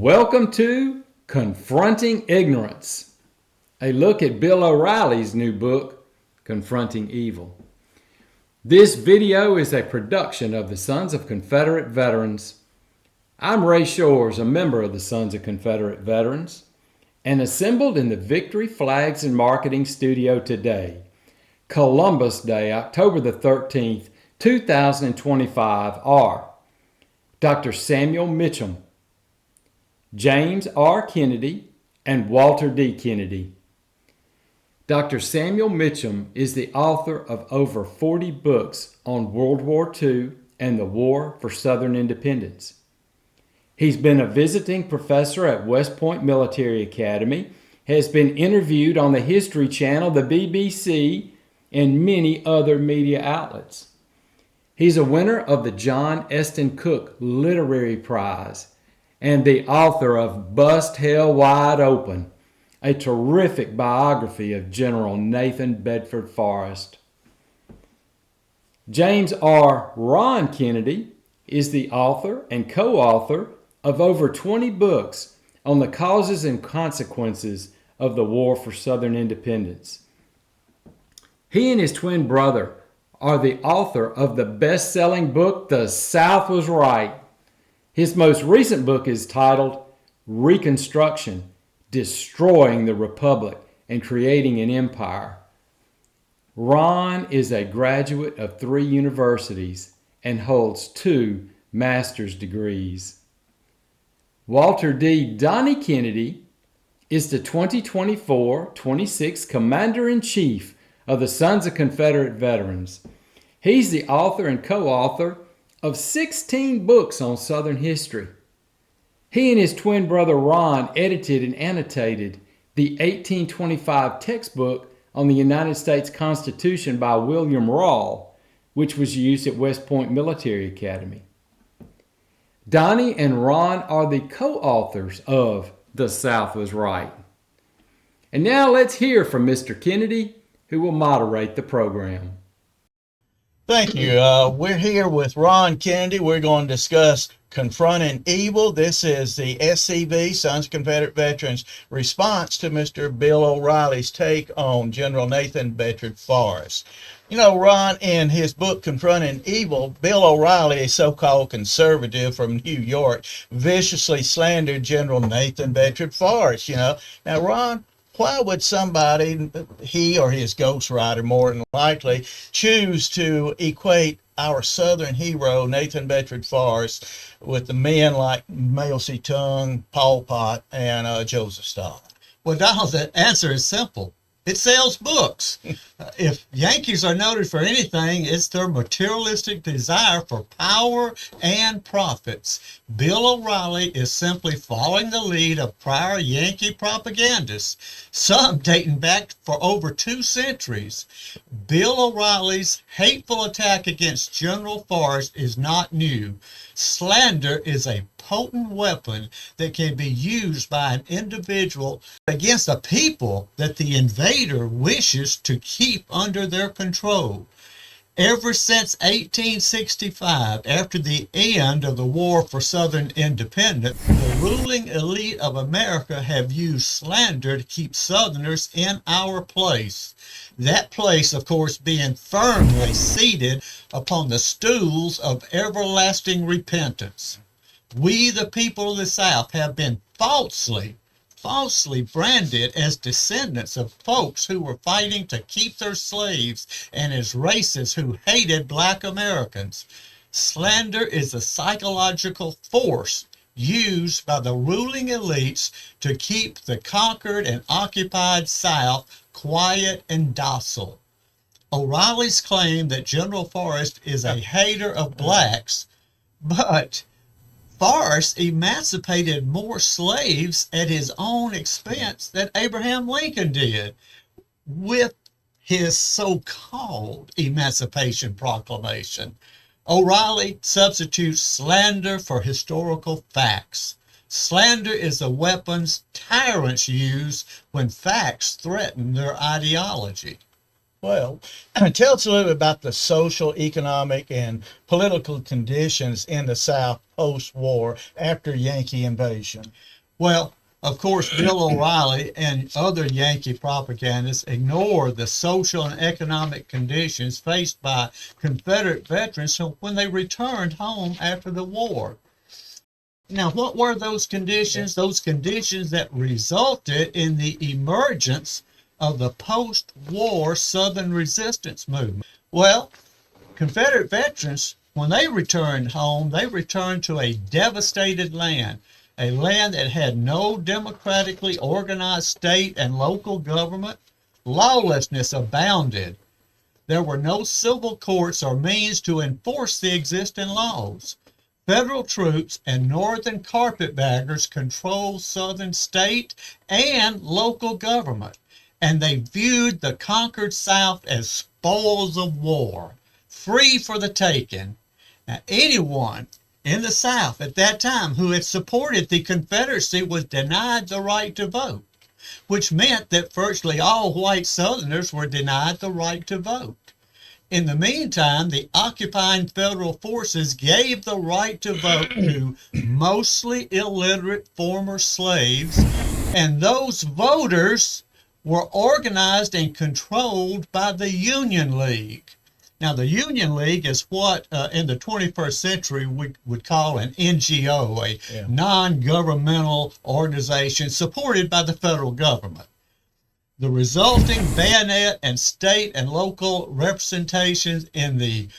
Welcome to Confronting Ignorance, a look at Bill O'Reilly's new book, Confronting Evil. This video is a production of the Sons of Confederate Veterans. I'm Ray Shores, a member of the Sons of Confederate Veterans, and assembled in the Victory Flags and Marketing Studio today, Columbus Day, October the 13th, 2025, are Dr. Samuel Mitcham, James R. Kennedy, and Walter D. Kennedy. Dr. Samuel Mitcham is the author of over 40 books on World War II and the War for Southern Independence. He's been a visiting professor at West Point Military Academy, has been interviewed on the History Channel, the BBC, and many other media outlets. He's a winner of the John Eston Cook Literary Prize and the author of Bust Hell Wide Open, a terrific biography of General Nathan Bedford Forrest. James R. Ron Kennedy is the author and co-author of over 20 books on the causes and consequences of the War for Southern Independence. He and his twin brother are the author of the best-selling book, The South Was Right. His most recent book is titled Reconstruction, Destroying the Republic and Creating an Empire. Ron is a graduate of 3 universities and holds 2 master's degrees. Walter D. Donnie Kennedy is the 2024-26 Commander-in-Chief of the Sons of Confederate Veterans. He's the author and co-author of 16 books on Southern history. He and his twin brother Ron edited and annotated the 1825 textbook on the United States Constitution by William Rawle, which was used at West Point Military Academy. Donnie and Ron are the co-authors of The South Was Right. And now let's hear from Mr. Kennedy, who will moderate the program. Thank you. We're here with Ron Kennedy. We're going to discuss Confronting Evil. This is the SCV, Sons of Confederate Veterans, response to Mr. Bill O'Reilly's take on General Nathan Bedford Forrest. You know, Ron, in his book Confronting Evil, Bill O'Reilly, a so-called conservative from New York, viciously slandered General Nathan Bedford Forrest, Now, Ron, why would somebody, he or his ghostwriter more than likely, choose to equate our Southern hero, Nathan Bedford Forrest, with the men like Mao Stalin, Pol Pot, and Joseph Stalin? Well, Donald, the answer is simple. It sells books. If Yankees are noted for anything, it's their materialistic desire for power and profits. Bill O'Reilly is simply following the lead of prior Yankee propagandists, some dating back for over 2 centuries. Bill O'Reilly's hateful attack against General Forrest is not new. Slander is a potent weapon that can be used by an individual against a people that the invader wishes to keep under their control. Ever since 1865, after the end of the War for Southern Independence, the ruling elite of America have used slander to keep Southerners in our place. That place, of course, being firmly seated upon the stools of everlasting repentance. We, the people of the South, have been falsely branded as descendants of folks who were fighting to keep their slaves and as racists who hated black Americans. Slander is a psychological force used by the ruling elites to keep the conquered and occupied South quiet and docile. O'Reilly's claim that General Forrest is a hater of blacks, but Forrest emancipated more slaves at his own expense than Abraham Lincoln did with his so-called Emancipation Proclamation. O'Reilly substitutes slander for historical facts. Slander is the weapons tyrants use when facts threaten their ideology. Well, tell us a little bit about the social, economic, and political conditions in the South post-war after Yankee invasion. Well, of course, Bill O'Reilly and other Yankee propagandists ignore the social and economic conditions faced by Confederate veterans when they returned home after the war. Now, what were those conditions? Those conditions that resulted in the emergence of the post-war Southern resistance movement. Well, Confederate veterans, when they returned home, they returned to a devastated land, a land that had no democratically organized state and local government. Lawlessness abounded. There were no civil courts or means to enforce the existing laws. Federal troops and Northern carpetbaggers controlled Southern state and local government, and they viewed the conquered South as spoils of war, free for the taking. Now, anyone in the South at that time who had supported the Confederacy was denied the right to vote, which meant that virtually all white Southerners were denied the right to vote. In the meantime, the occupying federal forces gave the right to vote to mostly illiterate former slaves, and those voters were organized and controlled by the Union League. Now, the Union League is what in the 21st century we would call an NGO, a non-governmental organization supported by the federal government. The resulting bayonet and state and local representations in the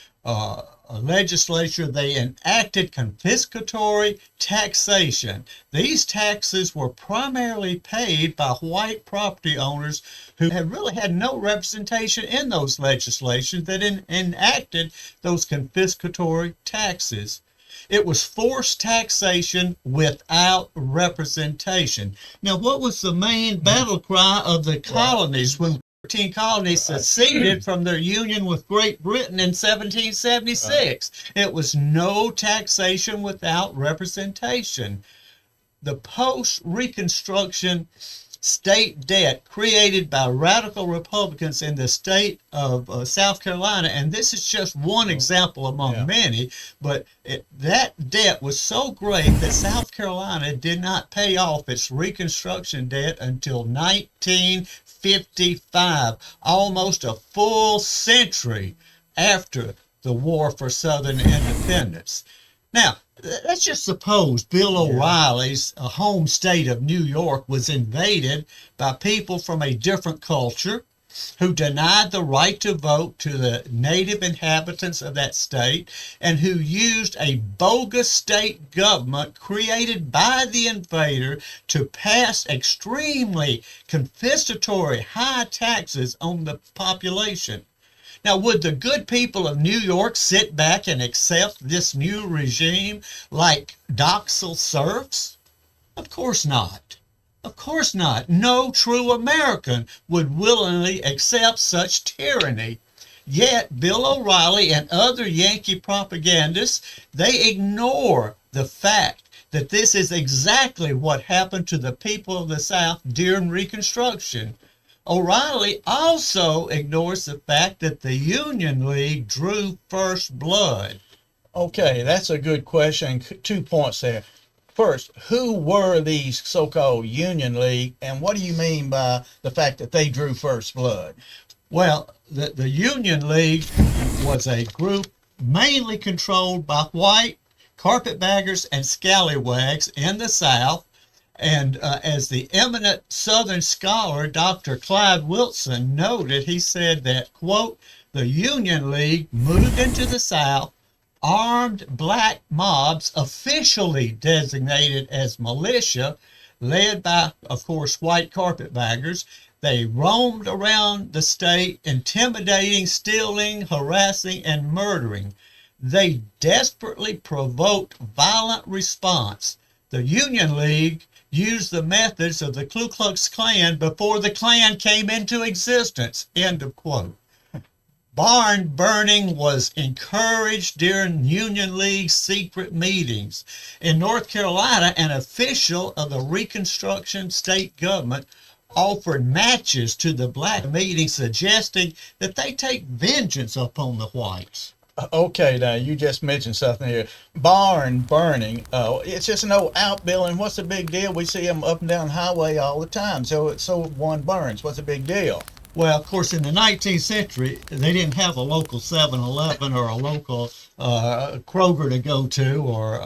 legislature, they enacted confiscatory taxation. These taxes were primarily paid by white property owners who had really had no representation in those legislations that enacted those confiscatory taxes. It was forced taxation without representation. Now, what was the main battle cry of the colonies when 13 colonies seceded from their union with Great Britain in 1776? It was no taxation without representation. The post-Reconstruction state debt created by radical Republicans in the state of South Carolina, and this is just one example among many, but that debt was so great that South Carolina did not pay off its Reconstruction debt until 1955, almost a full century after the War for Southern Independence. Now, let's just suppose Bill O'Reilly's home state of New York was invaded by people from a different culture who denied the right to vote to the native inhabitants of that state and who used a bogus state government created by the invader to pass extremely confiscatory high taxes on the population. Now, would the good people of New York sit back and accept this new regime like docile serfs? Of course not. Of course not. No true American would willingly accept such tyranny. Yet, Bill O'Reilly and other Yankee propagandists, they ignore the fact that this is exactly what happened to the people of the South during Reconstruction. O'Reilly also ignores the fact that the Union League drew first blood. Okay, that's a good question. 2 points there. First, who were these so-called Union League, and what do you mean by the fact that they drew first blood? Well, the Union League was a group mainly controlled by white carpetbaggers and scallywags in the South. And as the eminent Southern scholar, Dr. Clyde Wilson, noted, he said that, quote, the Union League moved into the South, armed black mobs officially designated as militia, led by, of course, white carpetbaggers. They roamed around the state, intimidating, stealing, harassing, and murdering. They desperately provoked violent response. The Union League used the methods of the Ku Klux Klan before the Klan came into existence, end of quote. Barn burning was encouraged during Union League secret meetings. In North Carolina, an official of the Reconstruction state government offered matches to the black meeting, suggesting that they take vengeance upon the whites. Okay, now you just mentioned something here. Barn burning. It's just an old outbuilding. What's the big deal? We see them up and down the highway all the time. So one burns. What's the big deal? Well, of course, in the 19th century, they didn't have a local 7-Eleven or a local Kroger to go to, or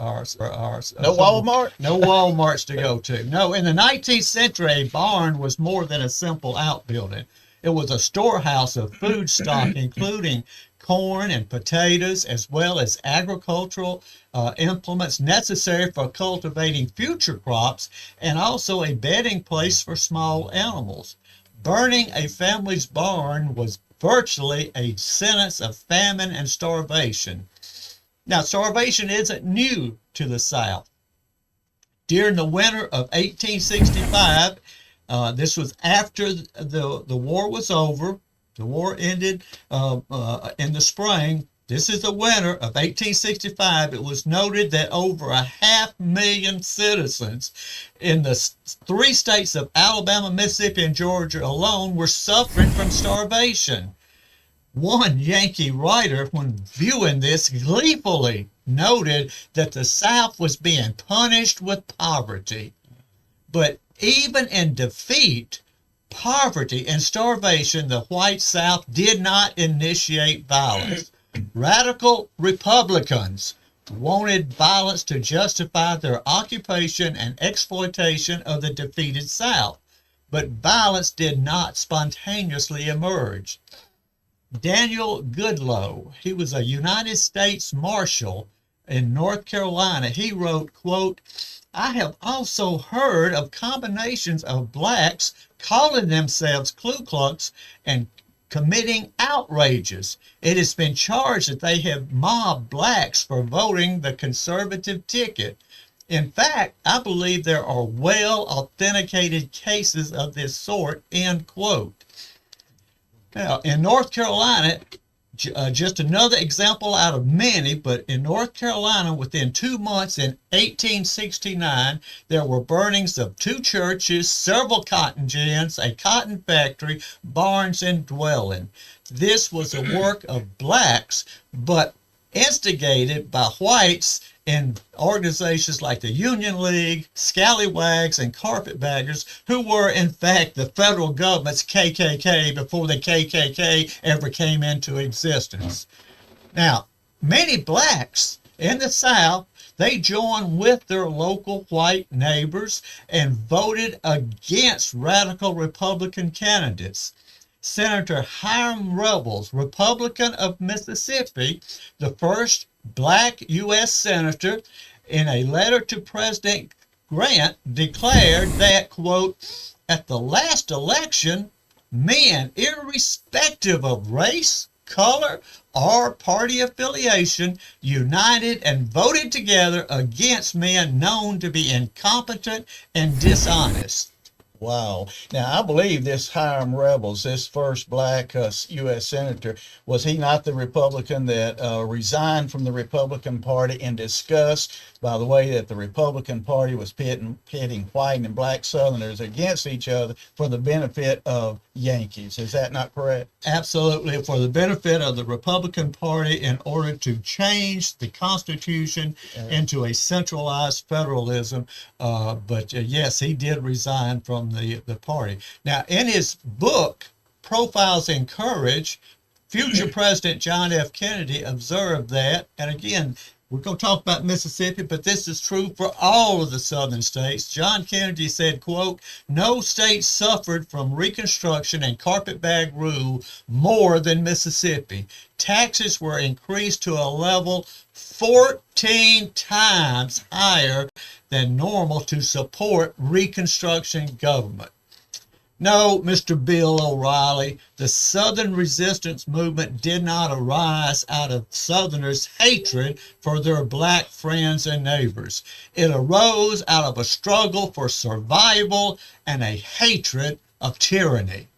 No Walmart? No Walmarts to go to. No, in the 19th century, a barn was more than a simple outbuilding. It was a storehouse of food stock, including corn and potatoes, as well as agricultural implements necessary for cultivating future crops, and also a bedding place for small animals. Burning a family's barn was virtually a sentence of famine and starvation. Now, starvation isn't new to the South. During the winter of 1865, this was after the war was over. The war ended in the spring. This is the winter of 1865. It was noted that over 500,000 citizens in the 3 states of Alabama, Mississippi, and Georgia alone were suffering from starvation. One Yankee writer, when viewing this, gleefully noted that the South was being punished with poverty. But even in defeat, poverty, and starvation, the white South did not initiate violence. Radical Republicans wanted violence to justify their occupation and exploitation of the defeated South, but violence did not spontaneously emerge. Daniel Goodloe, he was a United States Marshal in North Carolina. He wrote, quote, "I have also heard of combinations of blacks calling themselves Ku Klux and committing outrages. It has been charged that they have mobbed blacks for voting the conservative ticket. In fact, I believe there are well-authenticated cases of this sort," end quote. Now, in North Carolina, just another example out of many, but in North Carolina, within 2 months in 1869, there were burnings of 2 churches, several cotton gins, a cotton factory, barns, and dwelling. This was a work of blacks, but instigated by whites in organizations like the Union League, Scallywags, and Carpetbaggers, who were in fact the federal government's KKK before the KKK ever came into existence. Now, many blacks in the South, they joined with their local white neighbors and voted against radical Republican candidates. Senator Hiram Revels, Republican of Mississippi, the first black U.S. senator, in a letter to President Grant, declared that, quote, "At the last election, men, irrespective of race, color, or party affiliation, united and voted together against men known to be incompetent and dishonest." Wow. Now, I believe this Hiram Revels, this first black U.S. senator, was he not the Republican that resigned from the Republican Party in disgust by the way that the Republican Party was pitting white and black Southerners against each other for the benefit of Yankees? Is that not correct? Absolutely, for the benefit of the Republican Party in order to change the Constitution into a centralized federalism. But yes, he did resign from the party. Now, in his book, Profiles in Courage, future President John F. Kennedy observed that, and again, we're going to talk about Mississippi, but this is true for all of the southern states. John Kennedy said, quote, "No state suffered from Reconstruction and carpetbag rule more than Mississippi. Taxes were increased to a level 14 times higher than normal to support Reconstruction government." No, Mr. Bill O'Reilly, the Southern resistance movement did not arise out of Southerners' hatred for their black friends and neighbors. It arose out of a struggle for survival and a hatred of tyranny.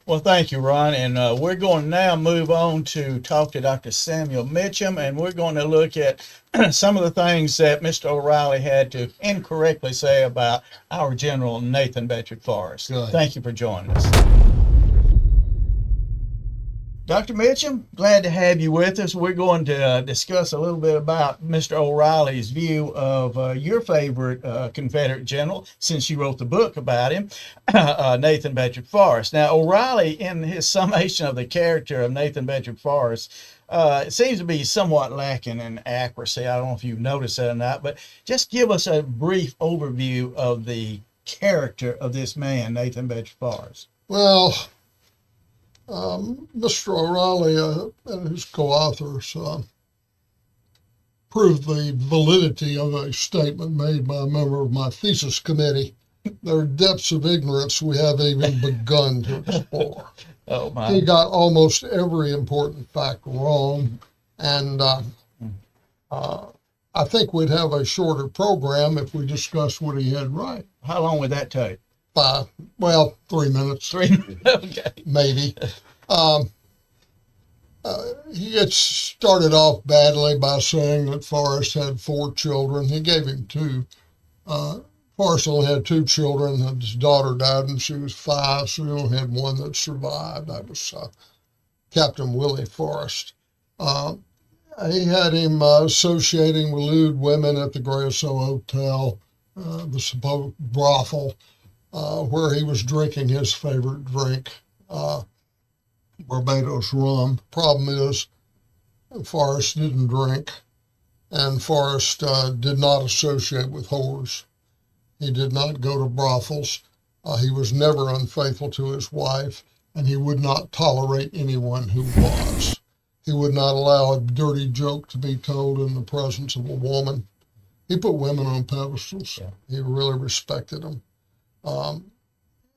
Well, thank you, Ron. And we're going to now move on to talk to Dr. Samuel Mitcham, and we're going to look at some of the things that Mr. O'Reilly had to incorrectly say about our General Nathan Bedford Forrest. Good. Thank you for joining us. Dr. Mitcham, glad to have you with us. We're going to discuss a little bit about Mr. O'Reilly's view of your favorite Confederate general, since you wrote the book about him, Nathan Bedford Forrest. Now, O'Reilly, in his summation of the character of Nathan Bedford Forrest, it seems to be somewhat lacking in accuracy. I don't know if you've noticed that or not, but just give us a brief overview of the character of this man, Nathan Bedford Forrest. Well, Mr. O'Reilly and his co-authors proved the validity of a statement made by a member of my thesis committee. There are depths of ignorance we haven't even begun to explore. Oh, my. He got almost every important fact wrong, and I think we'd have a shorter program if we discussed what he had right. How long would that take? 3 minutes. 3 minutes, okay. Maybe. He gets started off badly by saying that Forrest had 4 children. He gave him 2. Forrest only had 2 children. His daughter died when she was 5, so he only had 1 that survived. That was Captain Willie Forrest. He had him associating with lewd women at the Greoso Hotel, the supposed brothel, where he was drinking his favorite drink, Barbados rum. Problem is, Forrest didn't drink, and Forrest did not associate with whores. He did not go to brothels. He was never unfaithful to his wife, and he would not tolerate anyone who was. He would not allow a dirty joke to be told in the presence of a woman. He put women on pedestals. Yeah. He really respected them.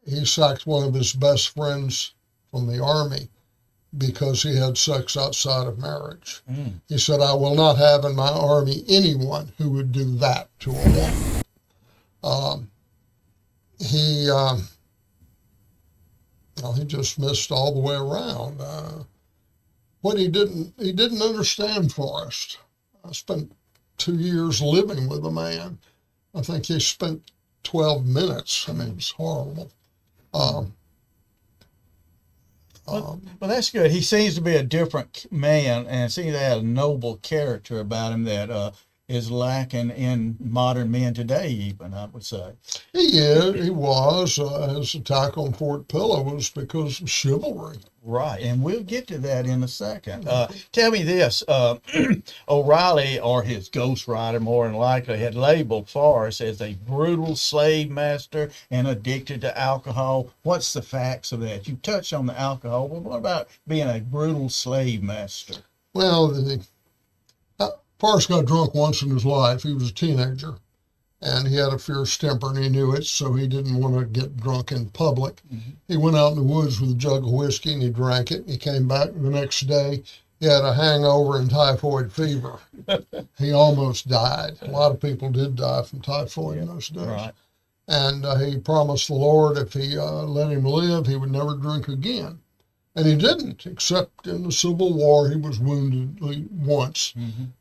He sacked one of his best friends from the Army because he had sex outside of marriage. He said, "I will not have in my Army anyone who would do that to a woman." He just missed all the way around. What he didn't understand Forrest. I spent 2 years living with the man. I think he spent 12 minutes. I mean, it was horrible. Well, that's good. He seems to be a different man, and seems to have a noble character about him that is lacking in modern men today, even, I would say. He was. His attack on Fort Pillow was because of chivalry. Right, and we'll get to that in a second. Tell me this, O'Reilly, or his ghostwriter more than likely, had labeled Forrest as a brutal slave master and addicted to alcohol. What's the facts of that? You touched on the alcohol, but what about being a brutal slave master? Well, Forrest got drunk once in his life. He was a teenager, and he had a fierce temper, and he knew it, so he didn't want to get drunk in public. He went out in the woods with a jug of whiskey, and he drank it, and he came back the next day. He had a hangover and typhoid fever. He almost died. A lot of people did die from typhoid in those days. Right. And he promised the Lord if he let him live, he would never drink again. And he didn't, except in the Civil War. He was wounded once,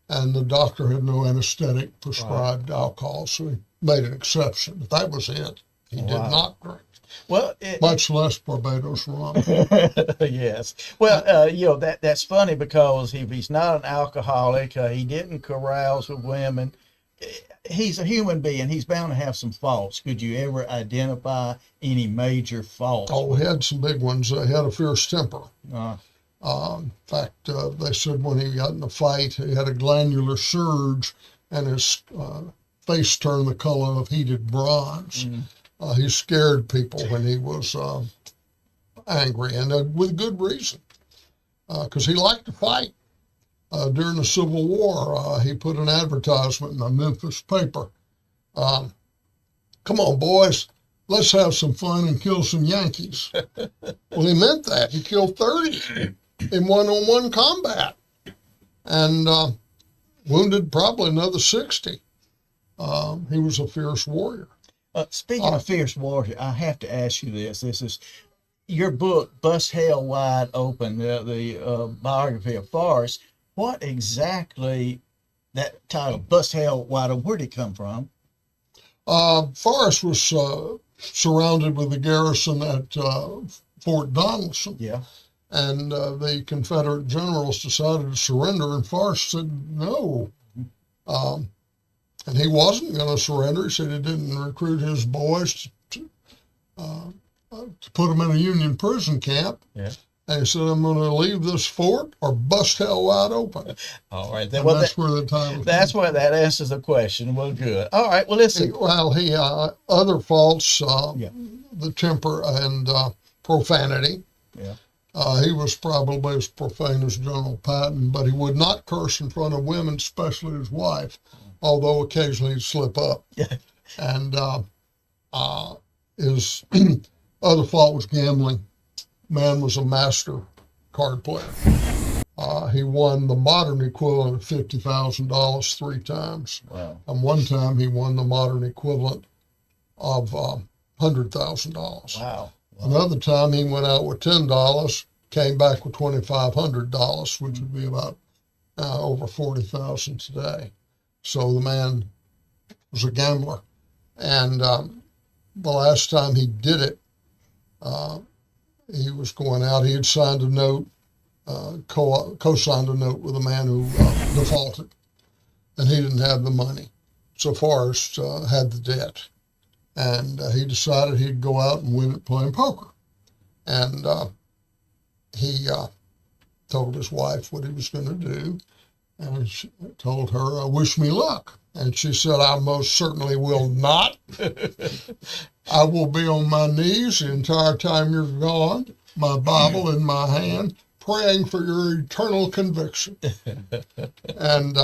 and the doctor had no anesthetic prescribed alcohol, so he made an exception. But that was it. He did not drink. Well, much less Barbados rum. Yes. Well, that's funny, because if he's not an alcoholic, he didn't carouse with women. He's a human being. He's bound to have some faults. Could you ever identify any major faults? Oh, he had some big ones. He had a fierce temper. In fact, they said when he got in a fight, he had a glandular surge, and his face turned the color of heated bronze. He scared people when he was angry, and with good reason, because he liked to fight. During the Civil War, he put an advertisement in a Memphis paper. Come on, boys, let's have some fun and kill some Yankees. Well, he meant that. He killed 30 in one-on-one combat, and wounded probably another 60. He was a fierce warrior. Speaking of fierce warrior, I have to ask you this. This is, your book, Bust Hell Wide Open, the biography of Forrest, what exactly that title, Bust Hell Wide Open, where did it come from? Forrest was surrounded with the garrison at Fort Donelson. Yeah. And the Confederate generals decided to surrender, and Forrest said no. And he wasn't going to surrender. He said he didn't recruit his boys to put them in a Union prison camp. Yeah. And he said, I'm going to leave this fort or bust hell wide open. All right. And that's where the title. That's why that answers the question. Well, good. All right. Well, listen. He other faults, the temper and profanity. Yeah. He was probably as profane as General Patton, but he would not curse in front of women, especially his wife, although occasionally he'd slip up. Yeah. And his other fault was gambling. Man was a master card player. He won the modern equivalent of $50,000 3 times. Wow. And one time he won the modern equivalent of $100,000. Wow. Another time he went out with $10, came back with $2,500, which would be about over $40,000 today. So the man was a gambler. And the last time he did it, he was going out. He had signed a note, co-signed a note with a man who defaulted, and he didn't have the money. So Forrest had the debt, and he decided he'd go out and win it playing poker. And he told his wife what he was going to do, and she told her, "Wish me luck." And she said, "I most certainly will not. I will be on my knees the entire time you're gone, my Bible in my hand, praying for your eternal conviction." And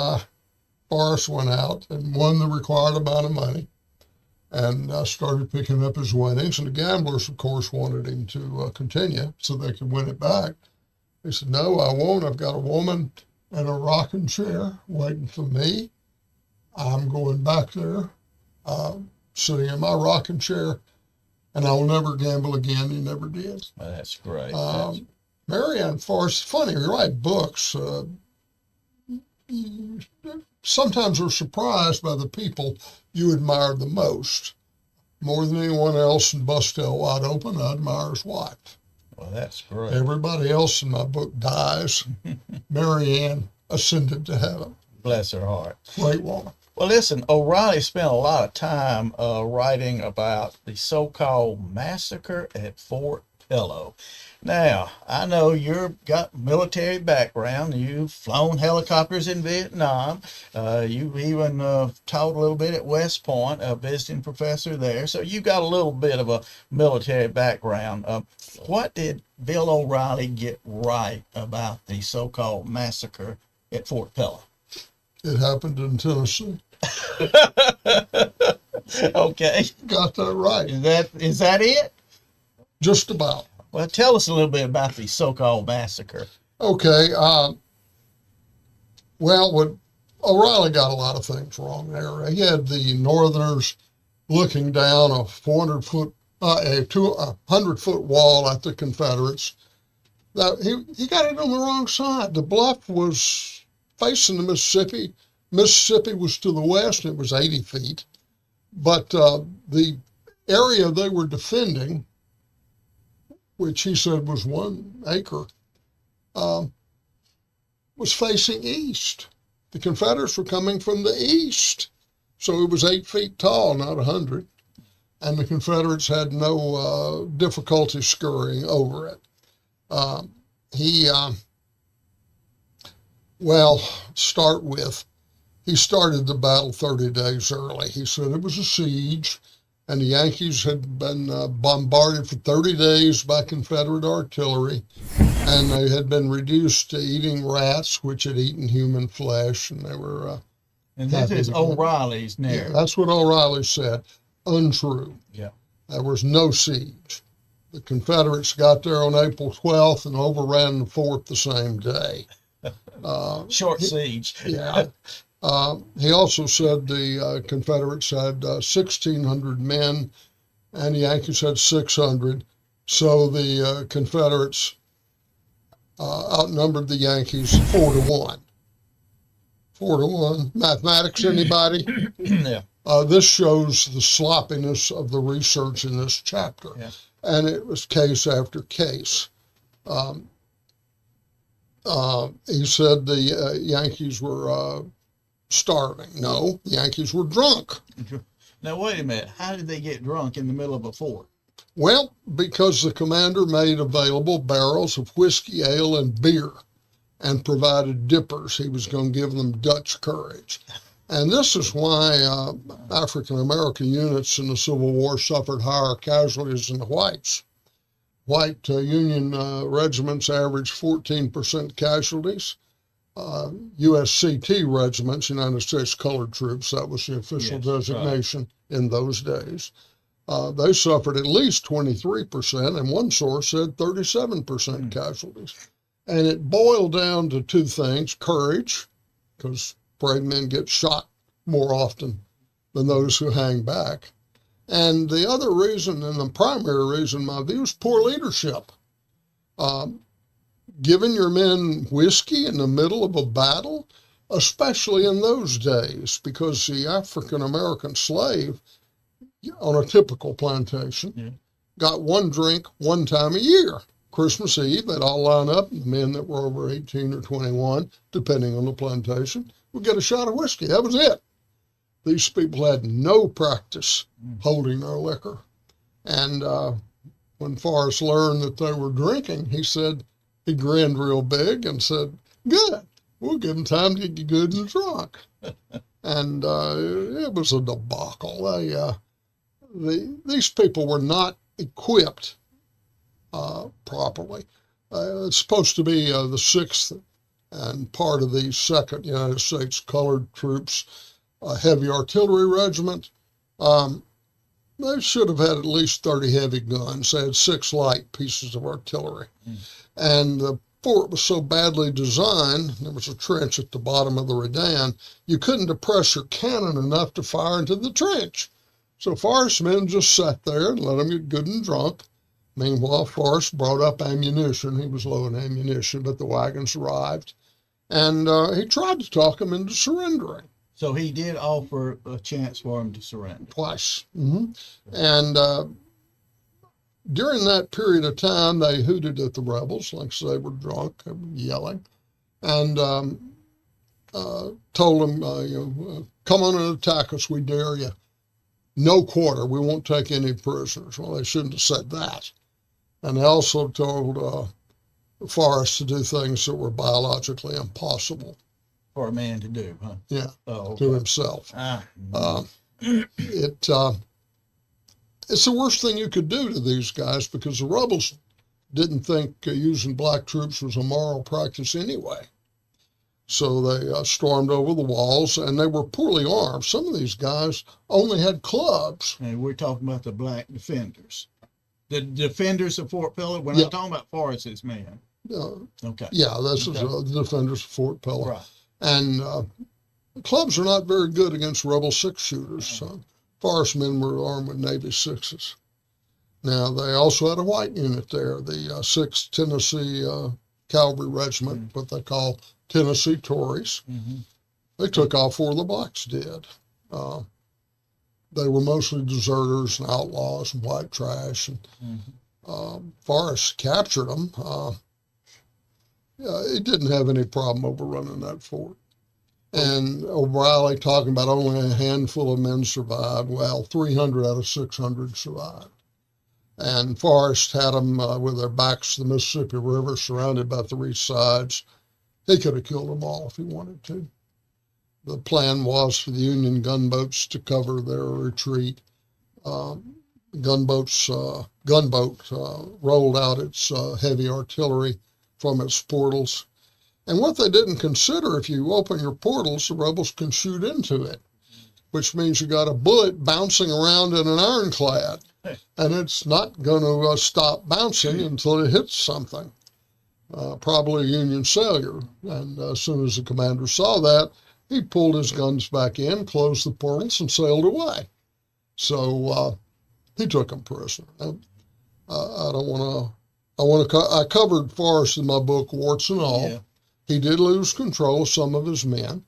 Forrest went out and won the required amount of money and started picking up his winnings. And the gamblers, of course, wanted him to continue so they could win it back. He said, "No, I won't. I've got a woman in a rocking chair waiting for me. I'm going back there, sitting in my rocking chair, and I will never gamble again." He never did. Well, that's great. Marianne Forrest, funny, you write books. You sometimes are surprised by the people you admire the most. More than anyone else in Bust Hell Wide Open, I admire his wife. Well, that's great. Everybody else in my book dies. Marianne ascended to heaven. Bless her heart. Great woman. Well, listen, O'Reilly spent a lot of time writing about the so-called massacre at Fort Pillow. Now, I know you've got military background. You've flown helicopters in Vietnam. You've even taught a little bit at West Point, a visiting professor there. So you've got a little bit of a military background. What did Bill O'Reilly get right about the so-called massacre at Fort Pillow? It happened in Tennessee. Okay. Got that right. Is that it? Just about. Well, tell us a little bit about the so-called massacre. Okay. Well, O'Reilly got a lot of things wrong there. He had the Northerners looking down a 400-foot, a 100-foot wall at the Confederates. He got it on the wrong side. The bluff was facing the Mississippi. Mississippi was to the west, and it was 80 feet. But the area they were defending, which he said was 1 acre, was facing east. The Confederates were coming from the east. So it was 8 feet tall, not 100. And the Confederates had no difficulty scurrying over it. He started the battle 30 days early. He said it was a siege, and the Yankees had been bombarded for 30 days by Confederate artillery, and they had been reduced to eating rats, which had eaten human flesh, and they were... and this is O'Reilly's narrative. Yeah, that's what O'Reilly said. Untrue. Yeah. There was no siege. The Confederates got there on April 12th and overran the fort the same day. Short siege. Yeah. He also said the Confederates had 1,600 men and the Yankees had 600. So the Confederates outnumbered the Yankees 4-1. 4-1. Mathematics, anybody? Yeah. This shows the sloppiness of the research in this chapter. Yeah. And it was case after case. He said the Yankees were starving. No, the Yankees were drunk. Now, wait a minute. How did they get drunk in the middle of a fort? Well, because the commander made available barrels of whiskey, ale, and beer and provided dippers. He was going to give them Dutch courage. And this is why African-American units in the Civil War suffered higher casualties than the whites. White Union regiments averaged 14% casualties. USCT regiments, United States Colored Troops, that was the official designation in those days. They suffered at least 23%, and one source said 37% casualties. And it boiled down to two things: courage, because brave men get shot more often than those who hang back. And the other reason, and the primary reason, in my view, is poor leadership. Giving your men whiskey in the middle of a battle, especially in those days, because the African-American slave on a typical plantation got one drink one time a year. Christmas Eve, they'd all line up, and the men that were over 18 or 21, depending on the plantation, would get a shot of whiskey. That was it. These people had no practice holding their liquor. And when Forrest learned that they were drinking, he grinned real big and said, "Good, we'll give them time to get good and drunk." And it was a debacle. These people were not equipped properly. It's supposed to be the 6th and part of the 2nd United States Colored Troops Heavy Artillery Regiment. They should have had at least 30 heavy guns. They had 6 light pieces of artillery. And the fort was so badly designed, there was a trench at the bottom of the redan, you couldn't depress your cannon enough to fire into the trench. So Forrest's men just sat there and let them get good and drunk. Meanwhile, Forrest brought up ammunition. He was low in ammunition, but the wagons arrived. And he tried to talk them into surrendering. So he did offer a chance for him to surrender. Twice. And during that period of time, they hooted at the rebels like they were drunk, they were yelling, and told them, "Come on and attack us, we dare you. No quarter, we won't take any prisoners." Well, they shouldn't have said that. And they also told Forrest to do things that were biologically impossible. For a man to do, huh? Yeah, okay. To himself. It's the worst thing you could do to these guys, because the rebels didn't think using black troops was a moral practice anyway. So they stormed over the walls, and they were poorly armed. Some of these guys only had clubs. And we're talking about the black defenders. The defenders of Fort Pillow. We're not talking about Forrest's men. Okay. Yeah, this is the defenders of Fort Pillow. Right. And clubs are not very good against rebel 6-shooters. Forrest men were armed with Navy 6s. Now, they also had a white unit there, the 6th Tennessee Cavalry Regiment, what they call Tennessee Tories. They took off where the blacks did. They were mostly deserters and outlaws and white trash. And Forrest captured them. He didn't have any problem overrunning that fort. And O'Reilly talking about only a handful of men survived. Well, 300 out of 600 survived. And Forrest had them with their backs to the Mississippi River, surrounded by 3 sides. He could have killed them all if he wanted to. The plan was for the Union gunboats to cover their retreat. Gunboat rolled out its heavy artillery from its portals. And what they didn't consider, if you open your portals, the rebels can shoot into it, which means you got a bullet bouncing around in an ironclad, and it's not going to stop bouncing until it hits something, probably a Union sailor. And as soon as the commander saw that, he pulled his guns back in, closed the portals, and sailed away. So he took them prisoner. Now, I don't want to. I covered Forrest in my book, Warts and All. Yeah. He did lose control of some of his men.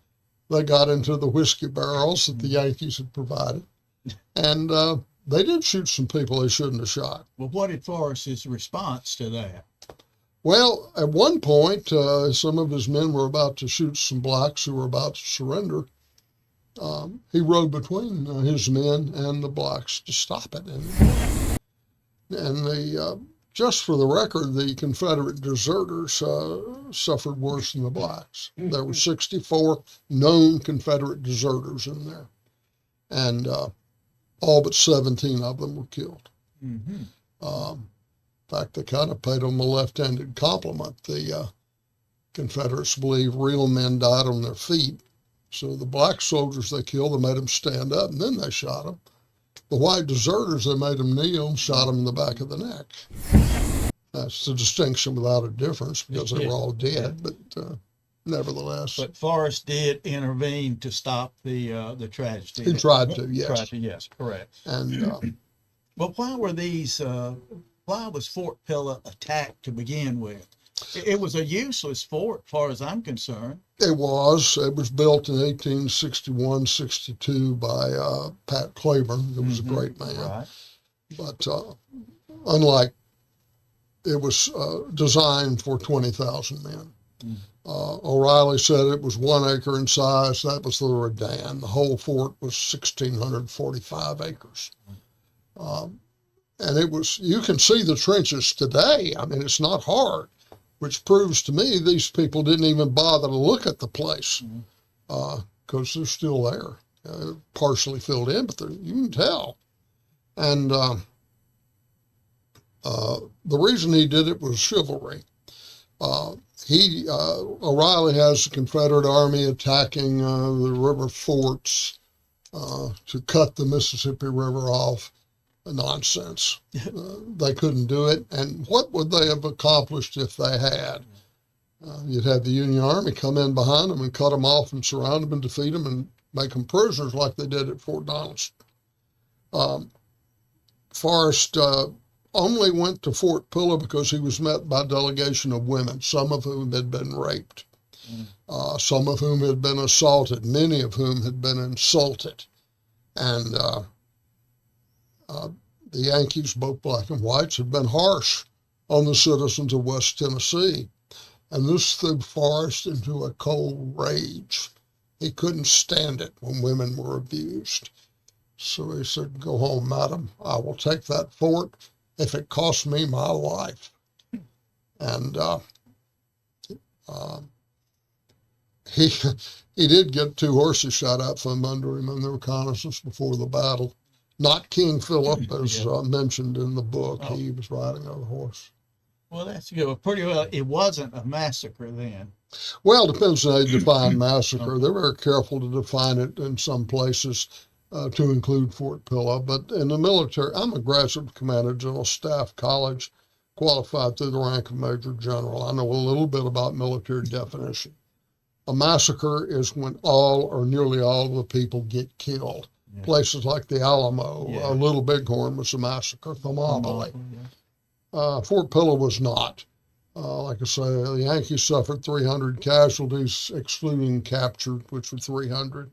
They got into the whiskey barrels that the Yankees had provided, and they did shoot some people they shouldn't have shot. Well, what did Forrest's response to that? Well, at one point, some of his men were about to shoot some blacks who were about to surrender. He rode between his men and the blacks to stop it. And just for the record, the Confederate deserters suffered worse than the blacks. There were 64 known Confederate deserters in there, and all but 17 of them were killed. Mm-hmm. In fact, they kind of paid them a left-handed compliment. The Confederates believe real men died on their feet. So the black soldiers they killed, they made them stand up, and then they shot them. The white deserters, they made them kneel and shot them in the back of the neck. That's the distinction without a difference because they were all dead, but nevertheless. But Forrest did intervene to stop the tragedy. He tried to, yes. Yes, correct. And Well, why was Fort Pillow attacked to begin with? It was a useless fort, as far as I'm concerned. It was built in 1861-62 by Pat Claiborne, who was a great man. Right. But unlike, it was designed for 20,000 men. O'Reilly said it was 1 acre in size. That was the Redan. The whole fort was 1,645 acres. And it was, you can see the trenches today. I mean, it's not hard, which proves to me these people didn't even bother to look at the place because they're still there, partially filled in, but you can tell. And the reason he did it was chivalry. O'Reilly has the Confederate Army attacking the river forts to cut the Mississippi River off. Nonsense. They couldn't do it. And what would they have accomplished if they had? You'd have the Union Army come in behind them and cut them off and surround them and defeat them and make them prisoners like they did at Fort Donelson. Forrest only went to Fort Pillow because he was met by a delegation of women, some of whom had been raped, some of whom had been assaulted, many of whom had been insulted. And the Yankees, both black and whites, had been harsh on the citizens of West Tennessee. And this threw Forrest into a cold rage. He couldn't stand it when women were abused. So he said, "Go home, madam. I will take that fort if it costs me my life." And he did get 2 horses shot out from under him in the reconnaissance before the battle. Not King Philip, as mentioned in the book. Oh. He was riding on a horse. Well, that's good. Well, pretty well, it wasn't a massacre then. Well, it depends on how you define massacre. They're very careful to define it in some places to include Fort Pillow. But in the military, I'm a graduate commander, General Staff College, qualified through the rank of Major General. I know a little bit about military definition. A massacre is when all or nearly all of the people get killed. Yeah. Places like the Alamo, Little Bighorn was a massacre, Thermopylae. Fort Pillow was not. Like I say, the Yankees suffered 300 casualties, excluding captured, which were 300.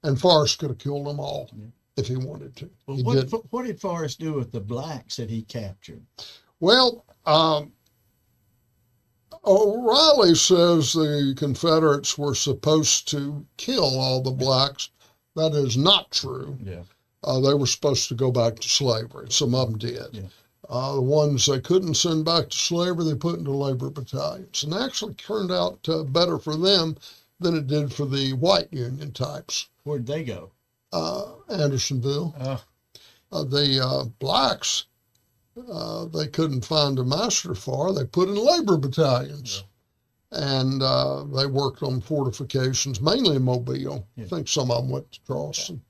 And Forrest could have killed them all if he wanted to. Well, what did Forrest do with the blacks that he captured? Well, O'Reilly says the Confederates were supposed to kill all the blacks. That is not true. Yeah. They were supposed to go back to slavery. Some of them did. Yeah. The ones they couldn't send back to slavery, they put into labor battalions. And actually turned out better for them than it did for the white Union types. Where'd they go? Andersonville. The blacks, they couldn't find a master for. They put in labor battalions. Yeah. And they worked on fortifications, mainly in Mobile. Yeah. I think some of them went to Charleston.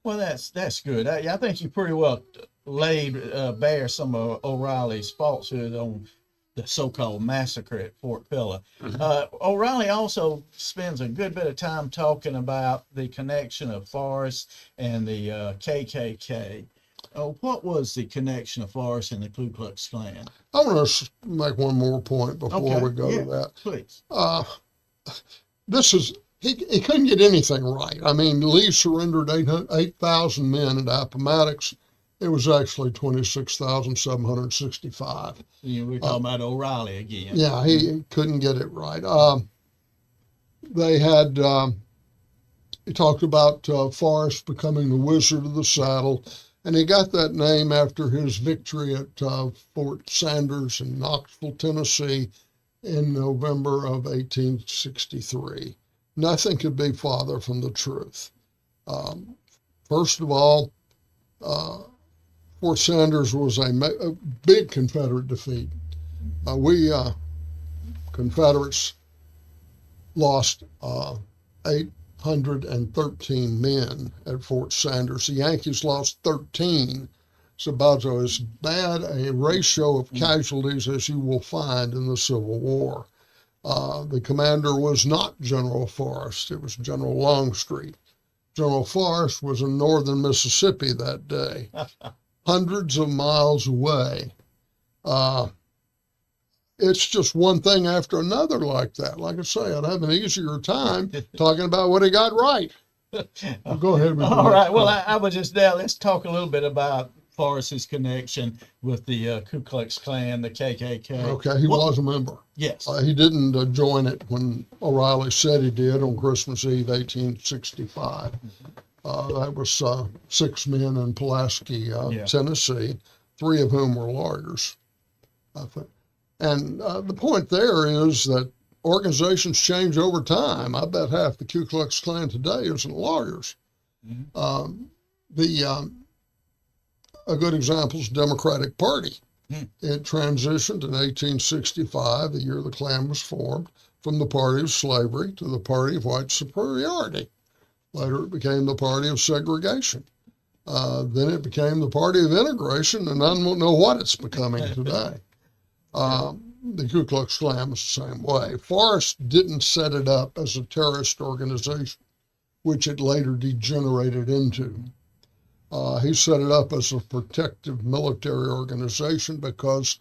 Well, that's good. I think you pretty well laid bare some of O'Reilly's falsehood on the so-called massacre at Fort Pillow. O'Reilly also spends a good bit of time talking about the connection of Forrest and the KKK. What was the connection of Forrest and the Ku Klux Klan? I want to make one more point before we go to that. Please. This is he couldn't get anything right. I mean, Lee surrendered 8,000 men at Appomattox. It was actually 26,765. We're talking about O'Reilly again. Yeah, he couldn't get it right. They had, he talked about Forrest becoming the wizard of the saddle, and he got that name after his victory at Fort Sanders in Knoxville, Tennessee in November of 1863. Nothing could be farther from the truth. First of all, Fort Sanders was a big Confederate defeat. We Confederates lost 813 men at Fort Sanders. The Yankees lost 13. It's about as bad a ratio of casualties as you will find in the Civil War. The commander was not General Forrest. It was General Longstreet. General Forrest was in northern Mississippi that day, hundreds of miles away. It's just one thing after another like that. Like I say, I'd have an easier time talking about what he got right. Go ahead. All right. Well, I was just there. Let's talk a little bit about Forrest's connection with the Ku Klux Klan, the KKK. Okay, he was a member. Yes. He didn't join it when O'Reilly said he did on Christmas Eve, 1865. That was 6 men in Pulaski, Tennessee, 3 of whom were lawyers, I think. And the point there is that organizations change over time. I bet half the Ku Klux Klan today isn't lawyers. A good example is the Democratic Party. It transitioned in 1865, the year the Klan was formed, from the party of slavery to the party of white superiority. Later, it became the party of segregation. Then it became the party of integration, and I don't know what it's becoming today. The Ku Klux Klan was the same way. Forrest didn't set it up as a terrorist organization, which it later degenerated into. He set it up as a protective military organization because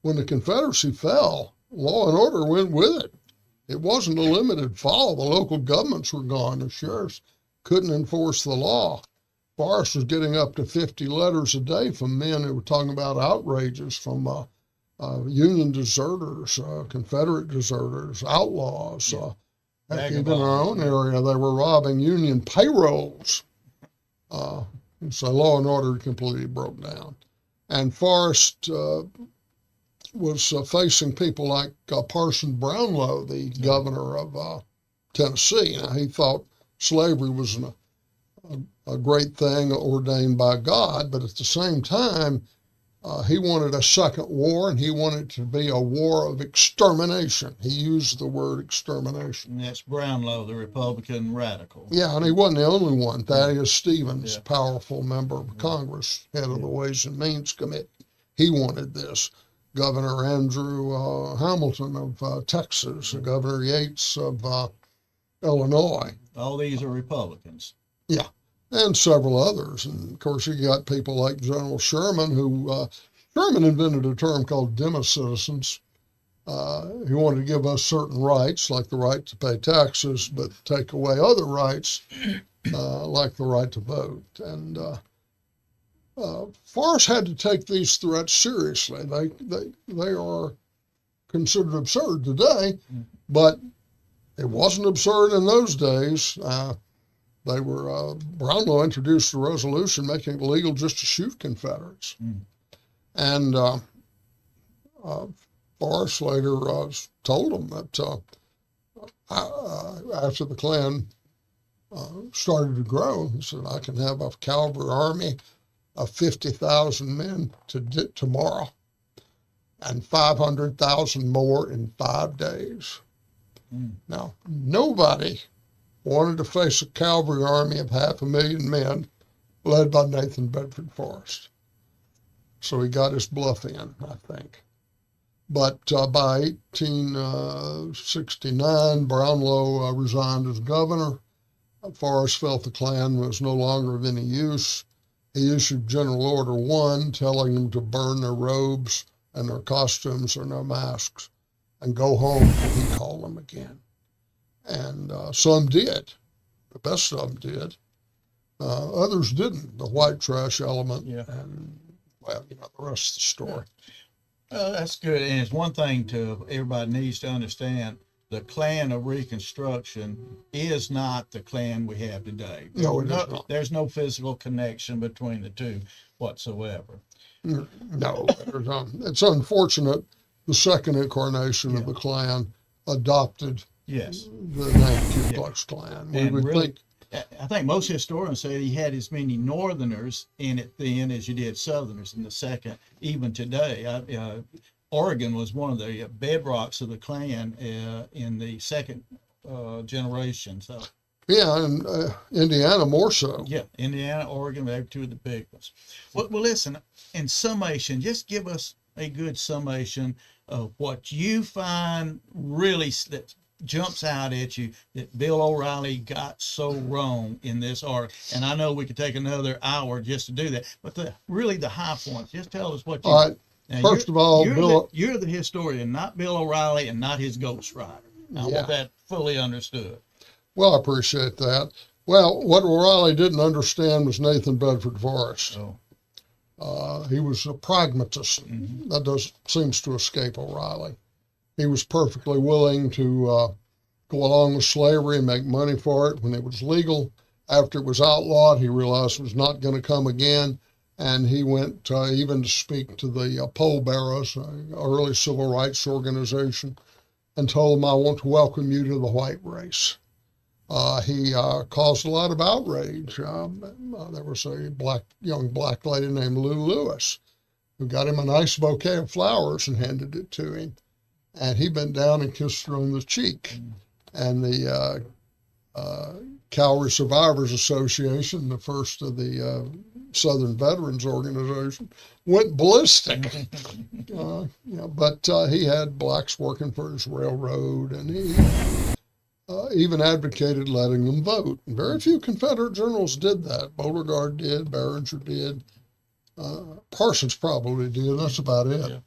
when the Confederacy fell, law and order went with it. It wasn't a limited fall. The local governments were gone. The sheriffs couldn't enforce the law. Forrest was getting up to 50 letters a day from men who were talking about outrages from Union deserters, Confederate deserters, outlaws. Even in our own area, they were robbing Union payrolls. So law and order completely broke down. And Forrest was facing people like Parson Brownlow, the governor of Tennessee. Now, he thought slavery was a great thing ordained by God, but at the same time, he wanted a second war, and he wanted it to be a war of extermination. He used the word extermination. And that's Brownlow, the Republican radical. Yeah, and he wasn't the only one. Thaddeus Stevens, powerful member of Congress, head of the Ways and Means Committee. He wanted this. Governor Andrew Hamilton of Texas, Governor Yates of Illinois. All these are Republicans. Yeah, and several others. And of course, you got people like General Sherman, who Sherman invented a term called demi-citizens. He wanted to give us certain rights, like the right to pay taxes, but take away other rights, like the right to vote. And Forrest had to take these threats seriously. They are considered absurd today, but it wasn't absurd in those days. They were Brownlow introduced a resolution making it illegal just to shoot Confederates, and Forrest later told them that after the Klan started to grow, he said, "I can have a cavalry army of 50,000 men tomorrow, and 500,000 more in 5 days." Now, nobody wanted to face a cavalry army of 500,000 men led by Nathan Bedford Forrest. So he got his bluff in, I think. But by 1869, Brownlow resigned as governor. Forrest felt the Klan was no longer of any use. he issued General Order 1 telling them to burn their robes and their costumes or their masks and go home till he called them again. And some did. The best of them did. Others didn't. The white trash element. Yeah. And, well, the rest of the story. Well, that's good. And it's one thing to everybody needs to understand. The Klan of Reconstruction is not the Klan we have today. No, it is not. There's no physical connection between the two whatsoever. No, it's unfortunate the second incarnation of the Klan adopted Yes. the name Ku Klux Klan. We And would really, think, I think most historians say he had as many Northerners in it then as you did Southerners in the second, even today. Oregon was one of the bedrocks of the Klan in the second generation. So, yeah, and Indiana more so. yeah, Indiana, Oregon, they were two of the big ones. Well, listen, in summation, just give us a good summation of what you find really that jumps out at you that Bill O'Reilly got so wrong in this article. And I know we could take another hour just to do that, but really the high points. Just tell us what you. All right. Now, First of all, you're the historian, not Bill O'Reilly and not his ghostwriter. I want that fully understood. Well, I appreciate that. Well, what O'Reilly didn't understand was Nathan Bedford Forrest. He was a pragmatist. That seems to escape O'Reilly. He was perfectly willing to go along with slavery and make money for it when it was legal. After it was outlawed, he realized it was not going to come again. And he went even to speak to the poll bearers, an early civil rights organization, and told them, I want to welcome you to the white race. He caused a lot of outrage. There was a young black lady named Lou Lewis who got him a nice bouquet of flowers and handed it to him. And he bent down and kissed her on the cheek. And the Cavalry Survivors Association, the first of the Southern Veterans organization, went ballistic. But he had blacks working for his railroad, and he even advocated letting them vote. Very few Confederate generals did that. Beauregard did, Behringer did, Parsons probably did. That's about it.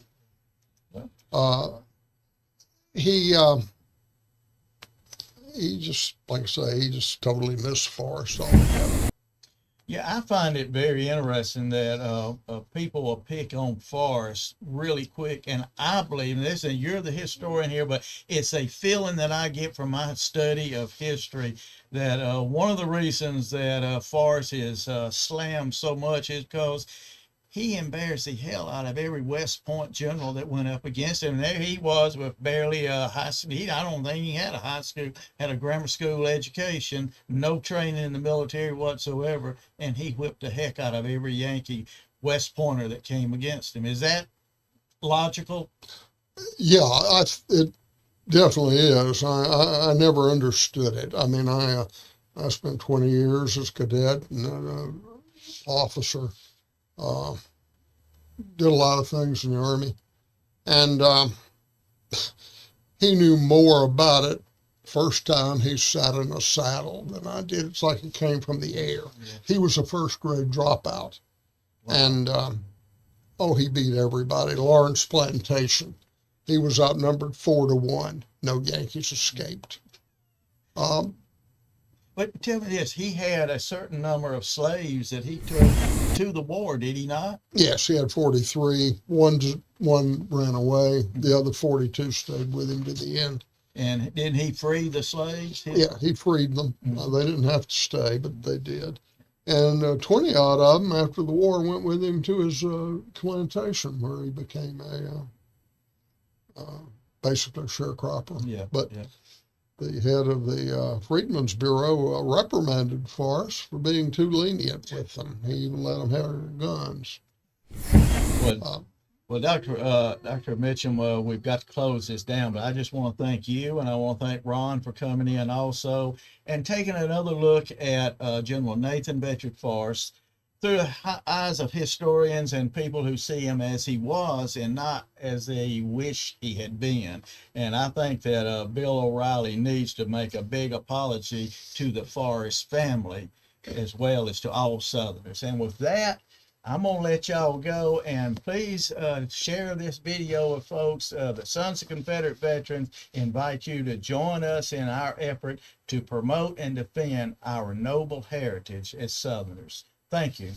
He just, like I say, he just totally missed Forrest altogether. Yeah, I find it very interesting that people will pick on Forrest really quick, and I believe, and listen, you're the historian here, but it's a feeling that I get from my study of history that one of the reasons that Forrest is slammed so much is because he embarrassed the hell out of every West Point general that went up against him. And there he was with barely a high school. I don't think he had a high school, had a grammar school education, no training in the military whatsoever. And he whipped the heck out of every Yankee West Pointer that came against him. Is that logical? Yeah, it definitely is. I never understood it. I mean, I spent 20 years as cadet and an officer. Did a lot of things in the Army, and he knew more about it first time he sat in a saddle than I did. It's like he came from the air. Yeah. He was a first grade dropout, and he beat everybody. Lawrence Plantation, he was outnumbered 4-1. No Yankees escaped. But tell me this, he had a certain number of slaves that he took to the war, did he not? Yes, he had 43. One ran away. The other 42 stayed with him to the end. And didn't he free the slaves? Yeah, he freed them. They didn't have to stay, but they did. And 20-odd of them, after the war, went with him to his plantation, where he became basically a sharecropper. Yeah, but the head of the Freedmen's Bureau reprimanded Forrest for being too lenient with them. He even let them have their guns. Well, Dr. Mitcham, we've got to close this down, but I just want to thank you, and I want to thank Ron for coming in also and taking another look at General Nathan Bedford Forrest through the eyes of historians and people who see him as he was and not as they wish he had been. And I think that Bill O'Reilly needs to make a big apology to the Forrest family as well as to all Southerners. And with that, I'm going to let y'all go, and please share this video with folks. The Sons of Confederate Veterans invite you to join us in our effort to promote and defend our noble heritage as Southerners. Thank you.